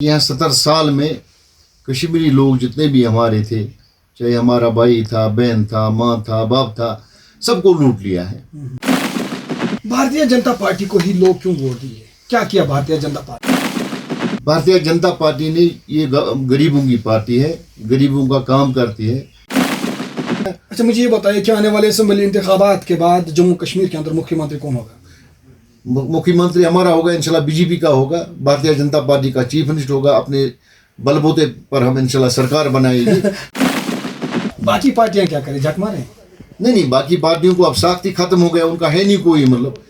यहाँ 70 साल में कश्मीरी लोग जितने भी हमारे थे, चाहे हमारा भाई था, बहन था, माँ था, बाप था, सबको लूट लिया है। भारतीय जनता पार्टी को ही लोग क्यों वोट दिए? क्या किया भारतीय जनता पार्टी? भारतीय जनता पार्टी ने ये गरीबों की पार्टी है, गरीबों का काम करती है। अच्छा, मुझे ये बताइए कि आने वाले असेंबली इंतखाबात के बाद जम्मू कश्मीर के अंदर मुख्यमंत्री कौन होगा? मुख्यमंत्री हमारा होगा, इंशाल्लाह बीजेपी का होगा, भारतीय जनता पार्टी का चीफ मिनिस्टर होगा। अपने बलबूते पर हम इंशाल्लाह सरकार बनाएगी। बाकी पार्टियां क्या करें, झक मारे? नहीं, बाकी पार्टियों को अब साख्ती खत्म हो गया, उनका है नहीं कोई मतलब।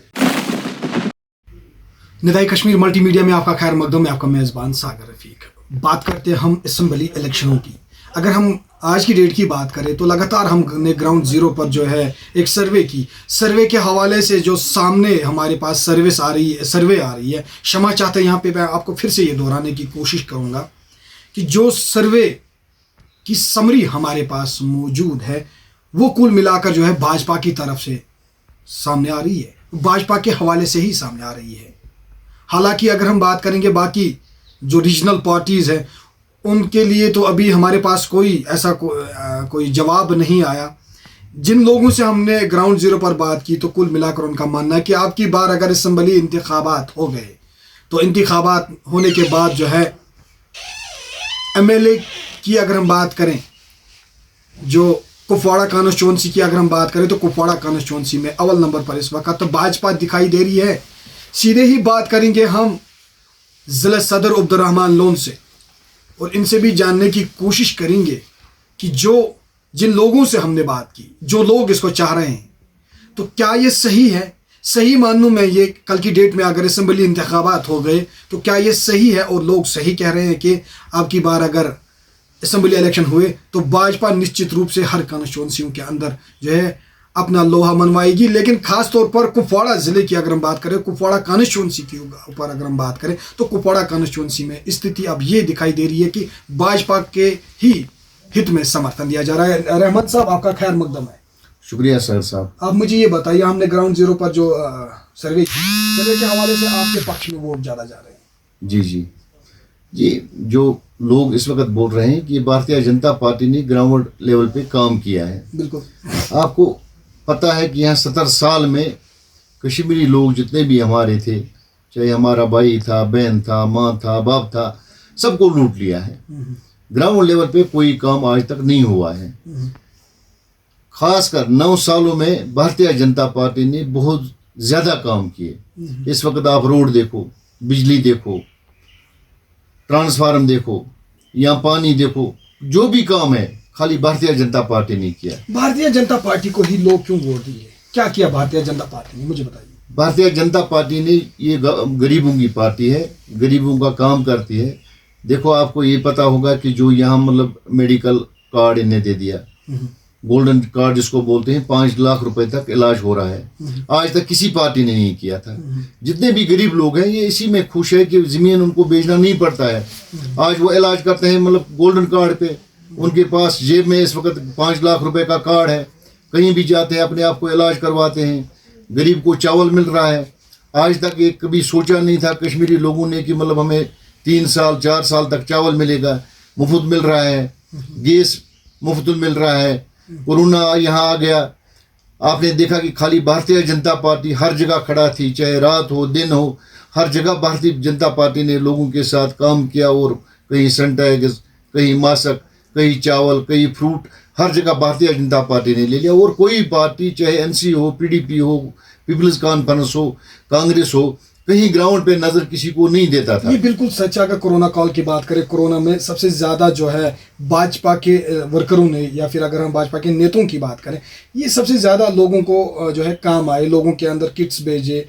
निदाई कश्मीर मल्टीमीडिया में आपका खैर मकदम में आपका मेज़बान सागर रफीक। बात करते हैं हम असेंबली इलेक्शनों की। अगर हम आज की डेट की बात करें तो लगातार हमने ग्राउंड जीरो पर जो है एक सर्वे के हवाले से जो सामने हमारे पास सर्वे आ रही है। क्षमा चाहते हैं, यहाँ पे मैं आपको फिर से ये दोहराने की कोशिश करूँगा कि जो सर्वे की समरी हमारे पास मौजूद है वो कुल मिलाकर जो है भाजपा की तरफ से सामने आ रही है, भाजपा के हवाले से ही सामने आ रही है। हालांकि अगर हम बात करेंगे बाकी जो रीजनल पार्टीज़ हैं उनके लिए तो अभी हमारे पास कोई ऐसा कोई जवाब नहीं आया। जिन लोगों से हमने ग्राउंड जीरो पर बात की तो कुल मिलाकर उनका मानना है कि आपकी बार अगर असेंबली इंतखाबात हो गए तो इंतखाबात होने के बाद जो है एमएलए की अगर हम बात करें, जो कुपवाड़ा कॉन्स्टिट्यूंसी की अगर हम बात करें तो कुपवाड़ा कॉन्स्टिट्यूंसी में अव्वल नंबर पर इस वक्त तो भाजपा दिखाई दे रही है। सीधे ही बात करेंगे हम ज़िला सदर अब्दुर्रहमान लोन से और इनसे भी जानने की कोशिश करेंगे कि जिन लोगों से हमने बात की, जो लोग इसको चाह रहे हैं, तो क्या ये सही है? सही मानूं मैं ये कल की डेट में अगर असेंबली इंतखाबात हो गए तो क्या ये सही है और लोग सही कह रहे हैं कि अब की बार अगर असेंबली इलेक्शन हुए तो भाजपा निश्चित रूप से हर कॉन्स्टिट्यूंसियों के अंदर जो है अपना लोहा मनवाएगी। लेकिन खास तौर पर कुपवाड़ा ज़िले की अगर हम बात करें, कुपवाड़ा कॉन्स्टिट्यूंसी के ऊपर अगर हम बात करें तो कुपवाड़ा कॉन्स्टिट्यूंसी में स्थिति अब ये दिखाई दे रही है कि भाजपा के ही हित में समर्थन दिया जा रहा है। रहमत साहब, आपका खैर मकदम है। शुक्रिया सर साहब। आप मुझे ये बताइए, हमने ग्राउंड जीरो पर जो सर्वे के हवाले से आपके पक्ष में वोट ज़्यादा जा रहे हैं? जी, जो लोग इस वक्त बोल रहे हैं कि भारतीय जनता पार्टी ने ग्राउंड लेवल पे काम किया है। बिल्कुल आपको पता है कि यहाँ 70 साल में कश्मीरी लोग जितने भी हमारे थे, चाहे हमारा भाई था, बहन था, माँ था, बाप था, सबको लूट लिया है। ग्राउंड लेवल पे कोई काम आज तक नहीं हुआ है। खासकर 9 सालों में भारतीय जनता पार्टी ने बहुत ज़्यादा काम किए। इस वक्त आप रोड देखो, बिजली देखो, ट्रांसफार्म देखो, यहाँ पानी देखो, जो भी काम है खाली भारतीय जनता पार्टी ने किया। भारतीय जनता पार्टी को ही लोग क्यों वोट दिए? क्या किया भारतीय जनता पार्टी ने, मुझे बताइए। भारतीय जनता पार्टी ने ये गरीबों की पार्टी है, गरीबों का काम करती है। देखो, आपको ये पता होगा कि जो यहाँ मतलब मेडिकल कार्ड इन्हें दे दिया, गोल्डन कार्ड जिसको बोलते हैं, 5 लाख रुपए तक इलाज हो रहा है। आज तक किसी पार्टी ने नहीं किया था। जितने भी गरीब लोग हैं ये इसी में खुश है कि ज़मीन उनको बेचना नहीं पड़ता है। आज वो इलाज करते हैं मतलब गोल्डन कार्ड पे। उनके पास जेब में इस वक्त 5 लाख रुपए का कार्ड है, कहीं भी जाते हैं अपने आप को इलाज करवाते हैं। गरीब को चावल मिल रहा है। आज तक एक कभी सोचा नहीं था कश्मीरी लोगों ने कि मतलब हमें 3 साल 4 साल तक चावल मिलेगा, मुफ्त मिल रहा है, गैस मुफ्त मिल रहा है। कोरोना यहाँ आ गया, आपने देखा कि खाली भारतीय जनता पार्टी हर जगह खड़ा थी, चाहे रात हो दिन हो, हर जगह भारतीय जनता पार्टी ने लोगों के साथ काम किया। और कहीं सैनिटाइजर, कहीं मास्क, कहीं चावल, कहीं फ्रूट, हर जगह भारतीय जनता पार्टी ने ले लिया। और कोई पार्टी, चाहे एनसी हो, पीडीपी हो, पीपल्स कॉन्फ्रेंस हो, कांग्रेस हो, कहीं ग्राउंड पे नजर किसी को नहीं देता था। ये बिल्कुल सच है। अगर कोरोना काल की बात करें, कोरोना में सबसे ज़्यादा जो है भाजपा के वर्करों ने, या फिर अगर हम भाजपा के नेताओं की बात करें, ये सबसे ज़्यादा लोगों को जो है काम आए। लोगों के अंदर किट्स भेजे,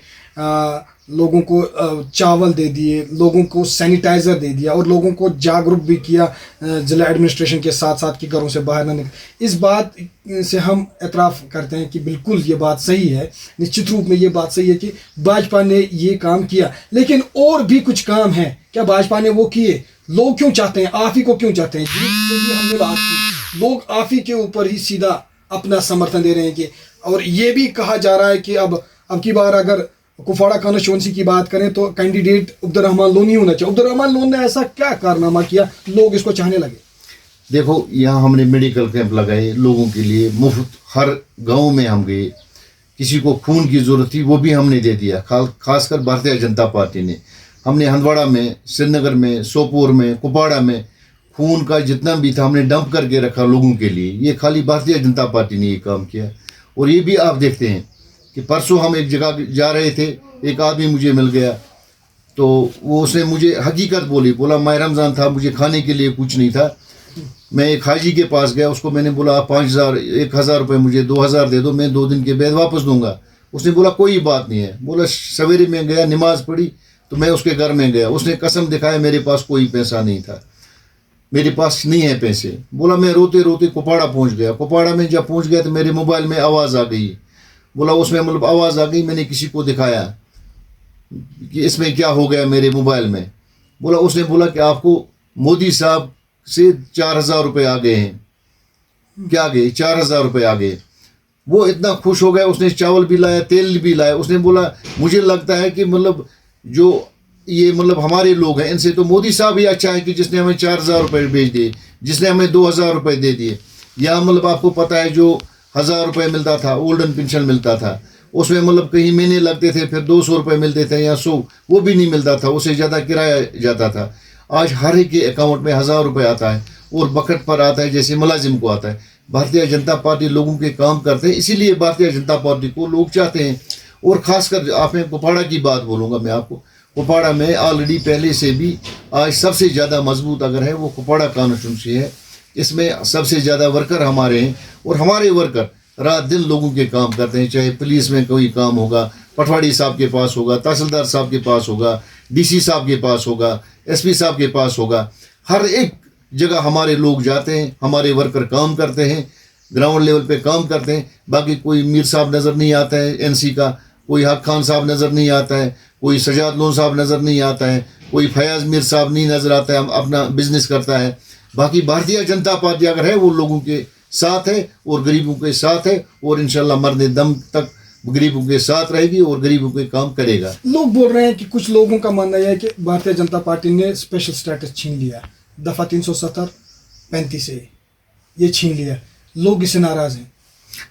लोगों को चावल दे दिए, लोगों को सैनिटाइज़र दे दिया और लोगों को जागरूक भी किया जिला एडमिनिस्ट्रेशन के साथ साथ कि घरों से बाहर न निकले। इस बात से हम एतराफ़ करते हैं कि बिल्कुल ये बात सही है। निश्चित रूप में ये बात सही है कि भाजपा ने ये काम किया। लेकिन और भी कुछ काम है, क्या भाजपा ने वो किए? लोग क्यों चाहते हैं, आप ही को क्यों चाहते हैं? जी, हमने बात की, लोग आप ही के ऊपर ही सीधा अपना समर्थन दे रहे हैं कि, और ये भी कहा जा रहा है कि अब की बार अगर कुपवाड़ा कॉन्स्टिट्यूंसी की बात करें तो कैंडिडेट अब्दुर्रहमान लोन ही होना चाहिए। अब्दुर्रहमान लोन ने ऐसा क्या कारनामा किया लोग इसको चाहने लगे? देखो, यहाँ हमने मेडिकल कैंप लगाए लोगों के लिए मुफ्त, हर गांव में हम गए, किसी को खून की ज़रूरत थी वो भी हमने दे दिया, खासकर भारतीय जनता पार्टी ने। हमने हंदवाड़ा में, श्रीनगर में, सोपोर में, कुपवाड़ा में खून का जितना भी था हमने डंप करके रखा लोगों के लिए। ये खाली भारतीय जनता पार्टी ने ये काम किया। और ये भी आप देखते हैं कि परसों हम एक जगह जा रहे थे, एक आदमी मुझे मिल गया, तो वो उसने मुझे हकीकत बोला माह रमज़ान था, मुझे खाने के लिए कुछ नहीं था। मैं एक हाजी के पास गया, उसको मैंने बोला आप 5,000 1,000 रुपये मुझे 2,000 दे दो, मैं 2 दिन के बाद वापस दूंगा। उसने बोला कोई बात नहीं है। बोला सवेरे में गया, नमाज पढ़ी, तो मैं उसके घर में गया, उसने कसम दिखाया मेरे पास कोई पैसा नहीं था, मेरे पास नहीं है पैसे। बोला मैं रोते रोते कुपवाड़ा पहुंच गया। कुपवाड़ा में जब पहुंच गया तो मेरे मोबाइल में आवाज़ आ गई। बोला उसमें मतलब आवाज़ आ गई, मैंने किसी को दिखाया कि इसमें क्या हो गया मेरे मोबाइल में। बोला उसने बोला कि आपको मोदी साहब से 4,000 रुपये आ गए हैं। क्या आ गए? 4,000 रुपये आ गए। वो इतना खुश हो गया, उसने चावल भी लाया, तेल भी लाया। उसने बोला मुझे लगता है कि मतलब जो ये मतलब हमारे लोग हैं, इनसे तो मोदी साहब ही अच्छा है कि जिसने हमें 4,000 रुपये भेज दिए, जिसने हमें 2,000 रुपये दे दिए। या मतलब आपको पता है जो 1,000 रुपये मिलता था, ओल्डन पेंशन मिलता था, उसमें मतलब कहीं महीने लगते थे, फिर 200 रुपये मिलते थे या 100, वो भी नहीं मिलता था, उससे ज़्यादा किराया जाता था। आज हर एक के अकाउंट में 1,000 रुपये आता है और बकट पर आता है जैसे मुलाजिम को आता है। भारतीय जनता पार्टी लोगों के काम करते हैं, इसीलिए भारतीय जनता पार्टी को लोग चाहते हैं। और ख़ासकर आप मैं कुपवाड़ा की बात बोलूँगा, मैं आपको कुपवाड़ा में ऑलरेडी पहले से भी आज सबसे ज़्यादा मजबूत अगर है वो कुपवाड़ा कॉन्स्टिट्यूंसी है। इसमें सबसे ज़्यादा वर्कर हमारे हैं और हमारे वर्कर रात दिन लोगों के काम करते हैं। चाहे पुलिस में कोई काम होगा, पटवारी साहब के पास होगा, तहसीलदार साहब के पास होगा, डीसी साहब के पास होगा, एसपी साहब के पास होगा, हर एक जगह हमारे लोग जाते हैं, हमारे वर्कर काम करते हैं, ग्राउंड लेवल पे काम करते हैं। बाकी कोई मीर साहब नज़र नहीं आता है एनसी का, कोई हक खान साहब नज़र नहीं आता है, कोई सजाद लोन साहब नज़र नहीं आता है, कोई फयाज मीर साहब नहीं नज़र आता है, अपना बिजनेस करता है। बाकी भारतीय जनता पार्टी अगर है वो लोगों के साथ है और गरीबों के साथ है और इंशाल्लाह मरने दम तक गरीबों के साथ रहेगी और गरीबों के काम करेगा। लोग बोल रहे हैं कि कुछ लोगों का मानना है कि भारतीय जनता पार्टी ने स्पेशल स्टेटस छीन लिया, दफ़ा 370-35 से ये छीन लिया, लोग इससे नाराज़ हैं।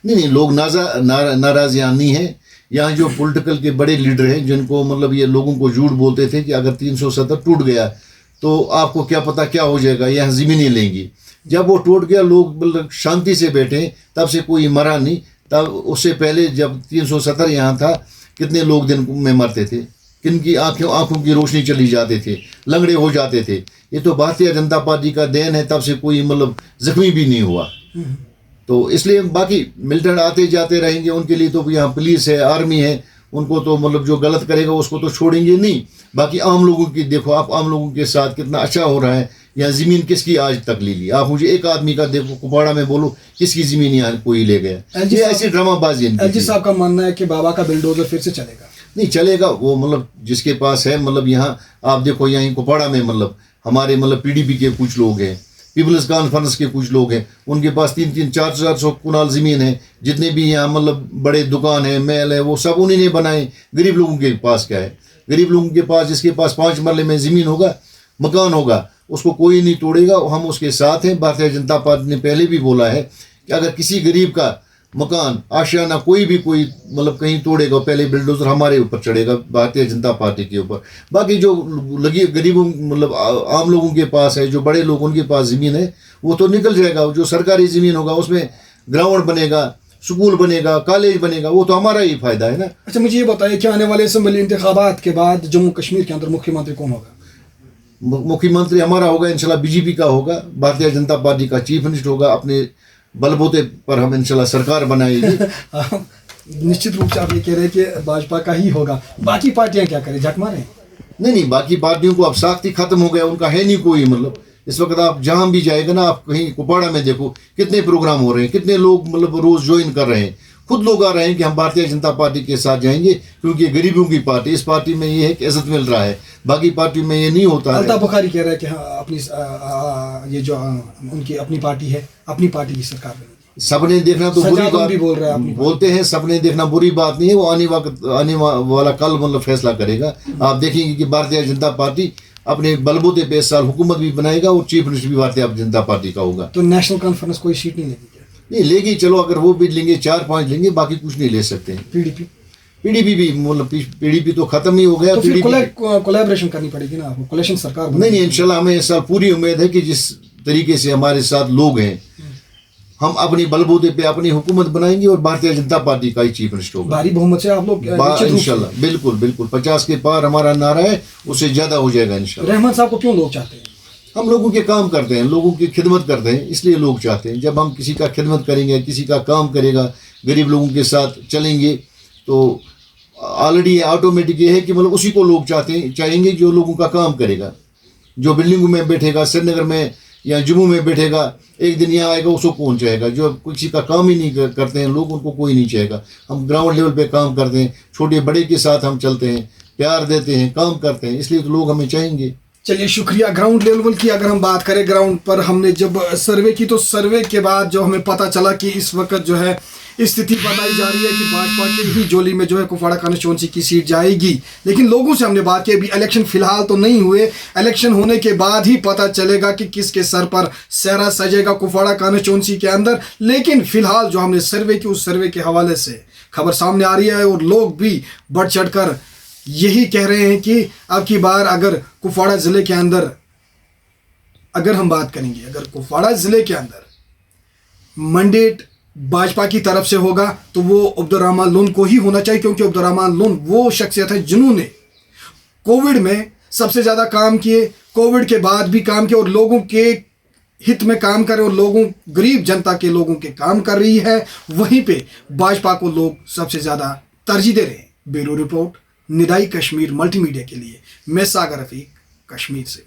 नहीं, लोग नाराज़ यहाँ नहीं है। यहाँ जो पॉलिटिकल के बड़े लीडर हैं जिनको मतलब ये लोगों को झूठ बोलते थे कि अगर 370 टूट गया तो आपको क्या पता क्या हो जाएगा, यहाँ ज़मीनें लेंगी। जब वो टूट गया लोग मतलब शांति से बैठे, तब से कोई मरा नहीं। तब उससे पहले जब 370 यहाँ था कितने लोग दिन में मरते थे, किन की आँखों की रोशनी चली जाते थे, लंगड़े हो जाते थे। ये तो भारतीय जनता पार्टी का देन है, तब से कोई मतलब जख्मी भी नहीं हुआ। तो इसलिए बाकी मिलिटेंट आते जाते रहेंगे, उनके लिए तो यहाँ पुलिस है, आर्मी है, उनको तो मतलब जो गलत करेगा उसको तो छोड़ेंगे नहीं। बाकी आम लोगों की देखो आप, आम लोगों के साथ कितना अच्छा हो रहा है। यहाँ ज़मीन किसकी आज तक ले ली? आप मुझे एक आदमी का देखो कुपवाड़ा में बोलो किसकी ज़मीन यहाँ कोई ले गया? ये ऐसी ड्रामाबाजी। एलजी साहब का मानना है कि बाबा का बिल्डोजर फिर से चलेगा। नहीं चलेगा, वो मतलब जिसके पास है, मतलब यहाँ आप देखो यहाँ कुपवाड़ा में मतलब हमारे मतलब पीडीपी के कुछ लोग हैं, पीपल्स कॉन्फ्रेंस के कुछ लोग हैं, उनके पास 3-3, 400 कुनाल ज़मीन है। जितने भी यहाँ मतलब बड़े दुकान है, महल है, वो सब उन्हीं ने बनाए। गरीब लोगों के पास क्या है? गरीब लोगों के पास जिसके पास 5 मरले में ज़मीन होगा, मकान होगा, उसको कोई नहीं तोड़ेगा। हम उसके साथ हैं। भारतीय जनता पार्टी ने पहले भी बोला है कि अगर किसी गरीब का मकान, आशियाना कोई मतलब कहीं तोड़ेगा, पहले बिल्डोजर हमारे ऊपर चढ़ेगा, भारतीय जनता पार्टी के ऊपर। बाकी जो लगी गरीबों मतलब आम लोगों के पास है, जो बड़े लोग उनके पास ज़मीन है, वो तो निकल जाएगा। जो सरकारी ज़मीन होगा उसमें ग्राउंड बनेगा, स्कूल बनेगा, कॉलेज बनेगा, वो तो हमारा ही फ़ायदा है ना। अच्छा मुझे ये बताइए कि आने वाले असेंबली इंतखाबात के बाद जम्मू कश्मीर के अंदर मुख्यमंत्री कौन होगा? मुख्यमंत्री हमारा होगा इंशाल्लाह, बीजेपी का होगा, भारतीय जनता पार्टी का चीफ मिनिस्टर होगा। अपने बलबूते पर हम इंशाल्लाह सरकार बनाएगी। निश्चित रूप से आप ये कह रहे हैं कि भाजपा का ही होगा, बाकी पार्टियां क्या करें, झक मारें? नहीं, बाकी पार्टियों को अब साख्ती खत्म हो गया, उनका है नहीं कोई मतलब। इस वक्त आप जहाँ भी जाएगा ना, आप कहीं कुपवाड़ा में देखो कितने प्रोग्राम हो रहे हैं, कितने लोग मतलब रोज़ ज्वाइन कर रहे हैं। खुद लोग आ रहे हैं कि हम भारतीय जनता पार्टी के साथ जाएंगे क्योंकि गरीबों की पार्टी, इस पार्टी में ये है कि इज्जत मिल रहा है, बाकी पार्टी में ये नहीं होता है। अल्ताफ बुखारी कह रहा है कि हाँ अपनी ये जो उनकी अपनी पार्टी है, अपनी पार्टी की सरकार बनेगी। सपने देखना तो बुरी सजा बात भी बोल रहे हैं आप। बोलते हैं, सपने देखना बुरी बात नहीं है, वो आने वाला कल मतलब फैसला करेगा। आप देखेंगे कि भारतीय जनता पार्टी अपने बलबूते पे इस साल हुकूमत भी बनाएगा और चीफ मिनिस्टर भी भारतीय जनता पार्टी का होगा। तो नेशनल कॉन्फ्रेंस कोई सीट नहीं लेगी क्या? नहीं लेगी, चलो अगर वो भी लेंगे 4-5 लेंगे, बाकी कुछ नहीं ले सकते हैं। पीडीपी भी मतलब पीडीपी तो खत्म ही हो गया। तो फिर कोलैबोरेशन करनी पड़ेगी ना आपको, कोalition सरकार नहीं इंशाल्लाह हमें इस साल पूरी उम्मीद है कि जिस तरीके से हमारे साथ लोग हैं, हम अपनी बलबूते पे अपनी हुकूमत बनाएंगे और भारतीय जनता पार्टी का ही चीफ मिनिस्टर होगा। भारी बहुमत से आप लोग इंशाल्लाह बिल्कुल बिल्कुल 50 के पार हमारा नारा है, उससे ज्यादा हो जाएगा इंशाल्लाह। रहमान साहब को क्यों लोग चाहते हैं? हम लोगों के काम करते हैं, लोगों की खिदमत करते हैं, इसलिए लोग चाहते हैं। जब हम किसी का खिदमत करेंगे, किसी का काम करेगा, गरीब लोगों के साथ चलेंगे, तो ऑलरेडी ऑटोमेटिक ये है कि मतलब उसी को लोग चाहेंगे जो लोगों का काम करेगा। जो बिल्डिंगों में बैठेगा श्रीनगर में या जम्मू में बैठेगा, एक दिन यहाँ आएगा, उसको कौन चाहेगा? जो किसी का काम ही नहीं करते हैं लोग, उनको कोई नहीं चाहेगा। हम ग्राउंड लेवल पे काम करते हैं, छोटे बड़े के साथ हम चलते हैं, प्यार देते हैं, काम करते हैं, इसलिए तो लोग हमें चाहेंगे। चलिए शुक्रिया। ग्राउंड लेवल की अगर हम बात करें, ग्राउंड पर हमने जब सर्वे की, तो सर्वे के बाद जो हमें पता चला कि इस वक्त जो है स्थिति बताई जा रही है कि भाजपा की ही झोली में जो है कुपवाड़ा कॉन्स्टिट्यूंसी की सीट जाएगी। लेकिन लोगों से हमने बात की, अभी इलेक्शन फिलहाल तो नहीं हुए, इलेक्शन होने के बाद ही पता चलेगा कि किसके सर पर सेहरा सजेगा कुपवाड़ा कॉन्स्टिट्यूंसी के अंदर। लेकिन फिलहाल जो हमने सर्वे की, उस सर्वे के हवाले से खबर सामने आ रही है और लोग भी बढ़ चढ़ कर यही कह रहे हैं कि अब की बार अगर कुपवाड़ा ज़िले के अंदर, अगर हम बात करेंगे, अगर कुपवाड़ा ज़िले के अंदर मैंडेट भाजपा की तरफ से होगा तो वो अब्दुर्रहमान लोन को ही होना चाहिए, क्योंकि अब्दुर्रहमान लोन वो शख्सियत है जिन्होंने कोविड में सबसे ज़्यादा काम किए, कोविड के बाद भी काम किए और लोगों के हित में काम करे और लोगों, गरीब जनता के लोगों के काम कर रही है। वहीं पे भाजपा को लोग सबसे ज़्यादा तरजीह दे रहे हैं। ब्यूरो रिपोर्ट निदाई कश्मीर मल्टीमीडिया के लिए मैं सागर रफीक, कश्मीर से।